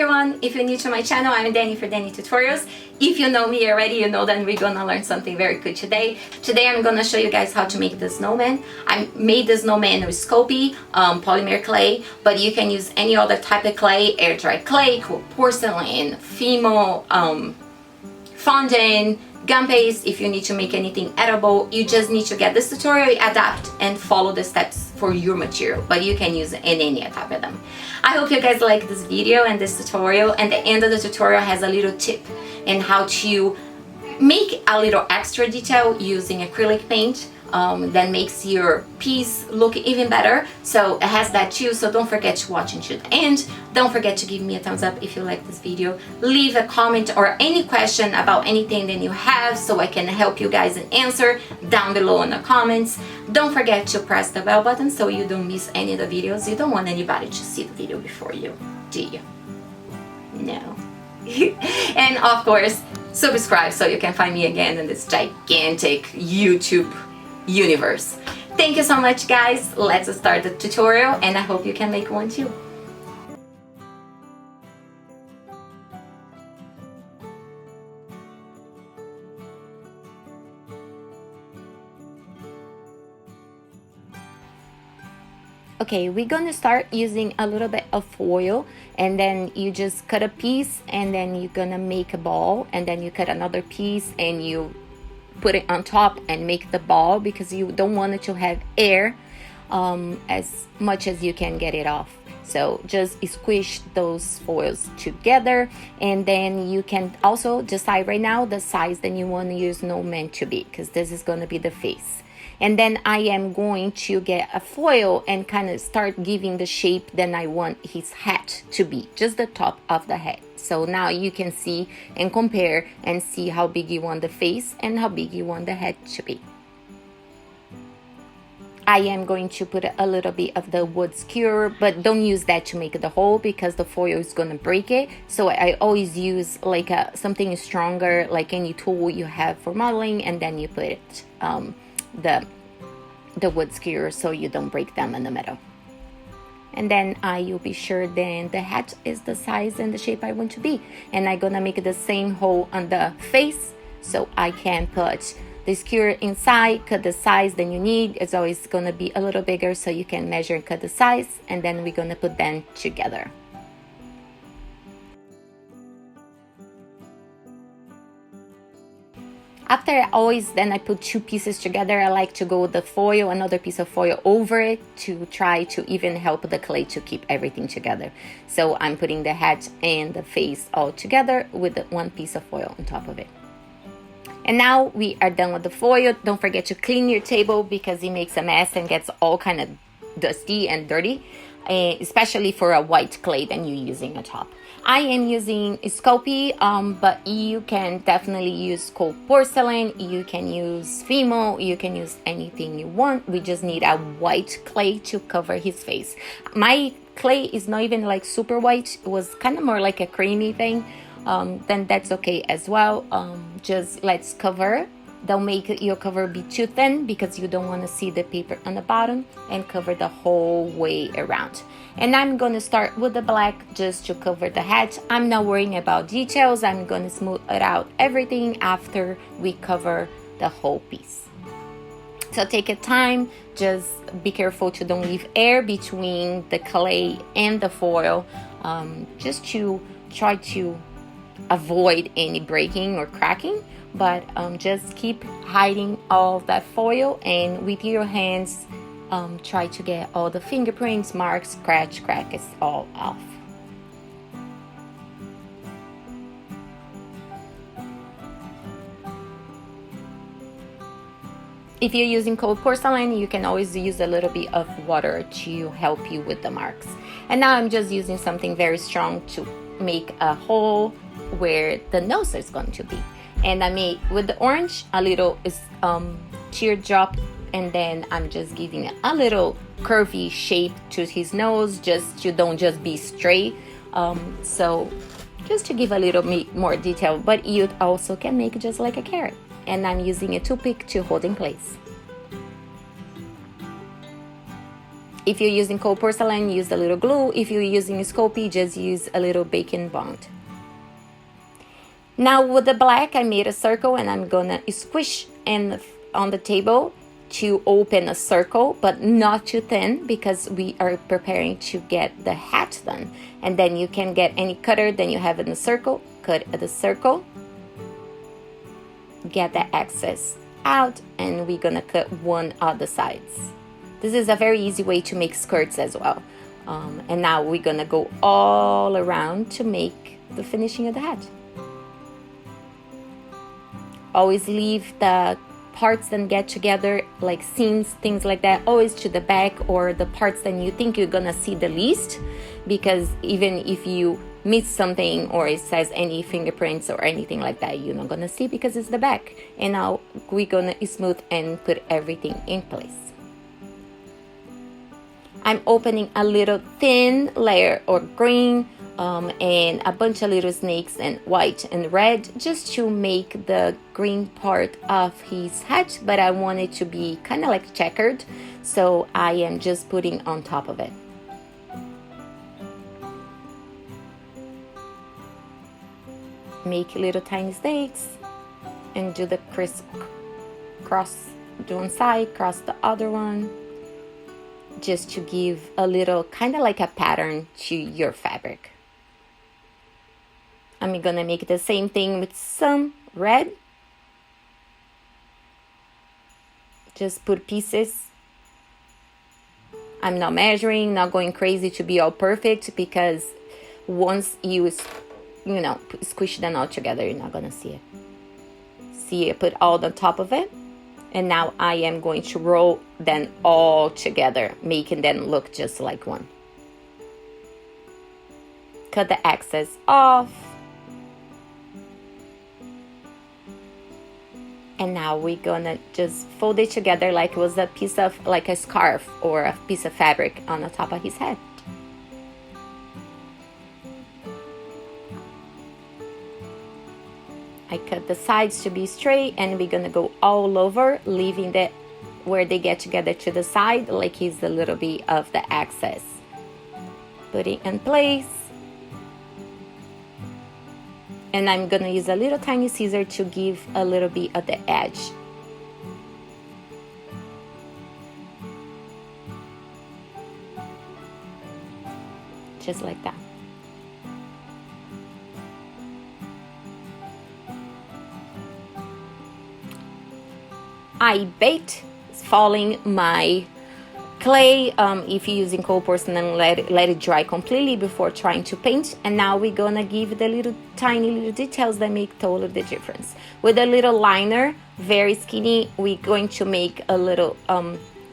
everyone, if you're new to my channel, I'm Dani for Dani Tutorials. If you know me already, you know that we're gonna learn something very good today. Today I'm gonna show you guys how to make the snowman. I made the snowman with Sculpey, polymer clay, but you can use any other type of clay, air dry clay, porcelain, Fimo, fondant, gum paste. If you need to make anything edible, you just need to get this tutorial, adapt and follow the steps for your material, but you can use any type of them. I hope you guys like this video and this tutorial, and the end of the tutorial has a little tip in how to make a little extra detail using acrylic paint that makes your piece look even better. So it has that too, so don't forget to watch until the end. Don't forget to give me a thumbs up if you like this video. Leave a comment or any question about anything that you have so I can help you guys and answer down below in the comments. Don't forget to press the bell button so you don't miss any of the videos. You don't want anybody to see the video before you, do you? No. And of course, subscribe so you can find me again in this gigantic YouTube universe. Thank you so much, guys. Let's start the tutorial, and I hope you can make one too. Okay, we're gonna start using a little bit of foil, and then you just cut a piece, and then you're gonna make a ball, and then you cut another piece and you put it on top and make the ball, because you don't want it to have air as much as you can get it off. So just squish those foils together, and then you can also decide right now the size that you want your snowman to be, because this is going to be the face. And then I am going to get a foil and kind of start giving the shape that I want his hat to be, just the top of the head. So now you can see and compare and see how big you want the face and how big you want the head to be. I am going to put a little bit of the wood skewer, but don't use that to make the hole because the foil is going to break it. So I always use like something stronger, like any tool you have for modeling, and then you put it the wood skewer so you don't break them in the middle. And then you'll be sure then the hat is the size and the shape I want to be. And I'm gonna make the same hole on the face, so I can put the skewer inside, cut the size that you need. It's always gonna be a little bigger, so you can measure and cut the size, and then we're gonna put them together. After I put two pieces together, I like to go with the foil, another piece of foil over it to try to even help the clay to keep everything together. So I'm putting the hat and the face all together with the one piece of foil on top of it. And now we are done with the foil. Don't forget to clean your table because it makes a mess and gets all kind of dusty and dirty, especially for a white clay that you're using on top. I am using Sculpey, but you can definitely use cold porcelain, you can use Fimo, you can use anything you want. We just need a white clay to cover his face. My clay is not even like super white, it was kind of more like a creamy thing, then that's okay as well. Just let's cover. Don't make your cover be too thin because you don't want to see the paper on the bottom, and cover the whole way around. And I'm going to start with the black just to cover the hat. I'm not worrying about details. I'm going to smooth it out everything after we cover the whole piece. So take your time, just be careful to don't leave air between the clay and the foil, just to try to avoid any breaking or cracking. But just keep hiding all of that foil, and with your hands try to get all the fingerprints, marks, scratch, cracks all off. If you're using cold porcelain, you can always use a little bit of water to help you with the marks. And now I'm just using something very strong to make a hole where the nose is going to be. And I made with the orange a little teardrop, and then I'm just giving a little curvy shape to his nose, just to don't just be straight. So just to give a little more detail, but you also can make just like a carrot. And I'm using a toothpick to hold in place. If you're using cold porcelain, use a little glue. If you're using Sculpey, just use a little baking bond. Now with the black, I made a circle and I'm gonna squish on the table to open a circle, but not too thin because we are preparing to get the hat done. And then you can get any cutter that you have in the circle, cut the circle, get the excess out, and we're gonna cut one of the sides. This is a very easy way to make skirts as well. And now we're gonna go all around to make the finishing of the hat. Always leave the parts that get together, like seams, things like that, always to the back, or the parts that you think you're gonna see the least, because even if you miss something or it says any fingerprints or anything like that, you're not gonna see because it's the back. And now we're gonna smooth and put everything in place. I'm opening a little thin layer of green and a bunch of little snakes and white and red, just to make the green part of his hat, but I want it to be kind of like checkered, so I am just putting on top of it. Make little tiny snakes and do the cross to one side, cross the other one, just to give a little kind of like a pattern to your fabric. I'm gonna make the same thing with some red. Just put pieces. I'm not measuring, not going crazy to be all perfect, because once you squish them all together, you're not gonna see it. See, I put all on top of it. And now I am going to roll them all together, making them look just like one. Cut the excess off. And now we're gonna just fold it together like it was a piece of, like a scarf or a piece of fabric on the top of his head. I cut the sides to be straight, and we're gonna go all over, leaving that where they get together to the side, like it's a little bit of the excess. Put it in place. And I'm gonna use a little tiny scissor to give a little bit of the edge. Just like that. I baked falling my clay. If you're using cold porcelain, let it dry completely before trying to paint. And now we're gonna give the little tiny little details that make totally the difference. With a little liner, very skinny, we're going to make a little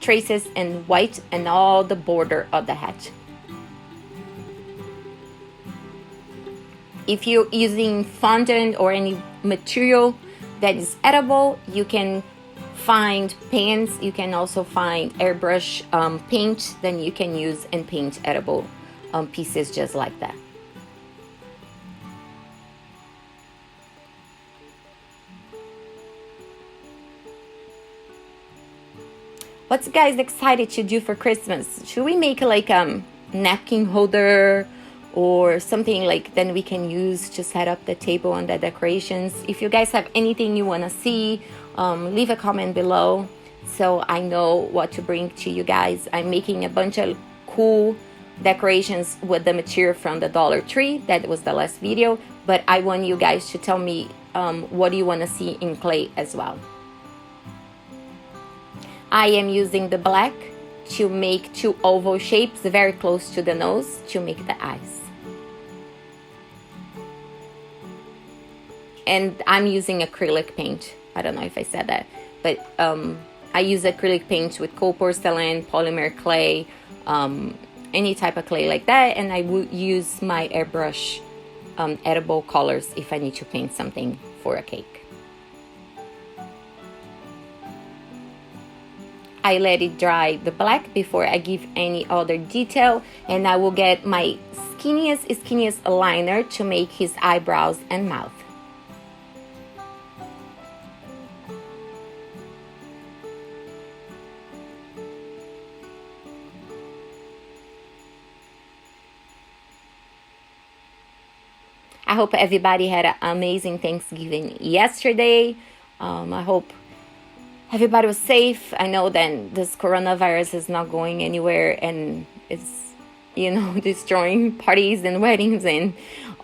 traces in white and all the border of the hat. If you're using fondant or any material that is edible, you can find paints. You can also find airbrush paint, then you can use and paint edible pieces just like that. What's guys excited to do for Christmas? Should we make like napkin holder or something like then we can use to set up the table and the decorations? If you guys have anything you want to see, leave a comment below so I know what to bring to you guys. I'm making a bunch of cool decorations with the material from the Dollar Tree. That was the last video, but I want you guys to tell me what do you want to see in clay as well. I am using the black to make two oval shapes very close to the nose to make the eyes. And I'm using acrylic paint. I don't know if I said that, but I use acrylic paint with cold porcelain, polymer clay, any type of clay like that, and I would use my airbrush edible colors if I need to paint something for a cake. I let it dry the black before I give any other detail, and I will get my skinniest liner to make his eyebrows and mouth. I hope everybody had an amazing Thanksgiving yesterday. I hope everybody was safe. I know that this coronavirus is not going anywhere and it's, destroying parties and weddings and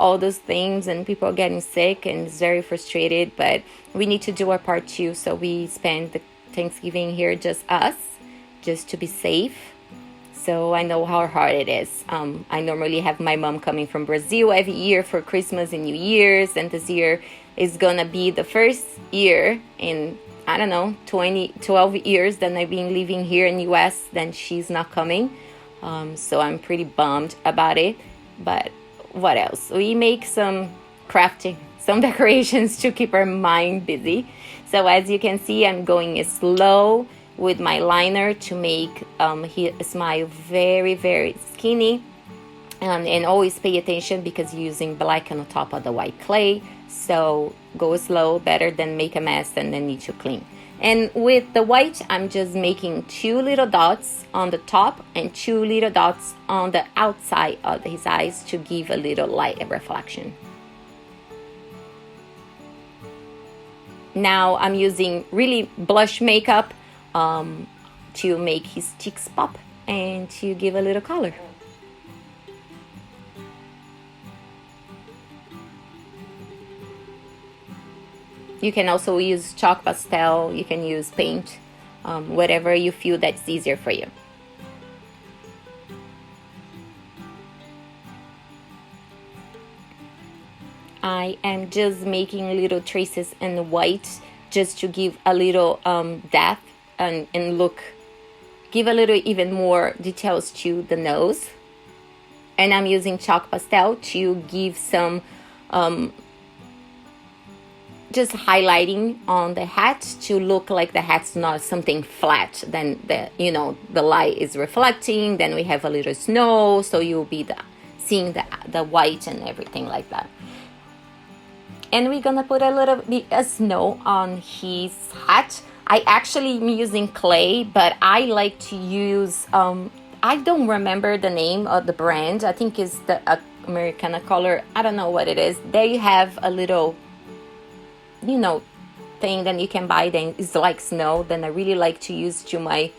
all those things, and people are getting sick and it's very frustrated, but we need to do our part too. So we spend the Thanksgiving here, just us, just to be safe. So I know how hard it is. I normally have my mom coming from Brazil every year for Christmas and New Year's, and this year is gonna be the first year in, 12 years that I've been living here in US, then she's not coming. So I'm pretty bummed about it, but what else? We make some crafting, some decorations to keep our mind busy. So as you can see, I'm going slow with my liner to make his smile very, very skinny. And always pay attention because you're using black on the top of the white clay. So go slow, better than make a mess and then need to clean. And with the white, I'm just making 2 little dots on the top and 2 little dots on the outside of his eyes to give a little light reflection. Now I'm using really blush makeup to make his cheeks pop and to give a little color. You can also use chalk pastel, you can use paint, whatever you feel that's easier for you. I am just making little traces in white just to give a little depth and look, give a little even more details to the nose. And I'm using chalk pastel to give some just highlighting on the hat to look like the hat's not something flat. Then the light is reflecting. Then we have a little snow, so you'll be seeing the white and everything like that. And we're gonna put a little bit of snow on his hat. I actually am using clay, but I like to use I don't remember the name of the brand. I think it's the Americana color. I don't know what it is. They have a little thing that you can buy, then it's like snow. Then I really like to use to my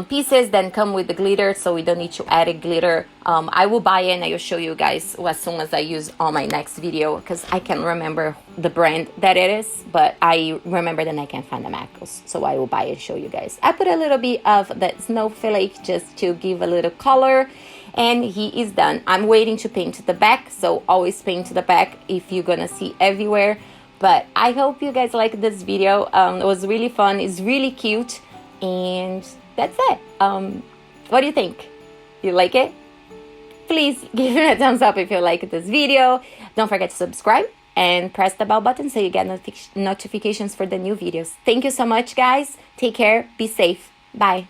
pieces that come with the glitter, so we don't need to add a glitter. I will buy it and I will show you guys as soon as I use on my next video, because I can't remember the brand that it is, but I remember that I can find the macros, so I will buy it and show you guys. I put a little bit of that snowflake just to give a little color, and he is done. I'm waiting to paint the back, so always paint the back if you're gonna see everywhere. But I hope you guys like this video. It was really fun. It's really cute. And that's it. What do you think? You like it? Please give it a thumbs up if you like this video. Don't forget to subscribe and press the bell button so you get notifications for the new videos. Thank you so much, guys. Take care. Be safe. Bye.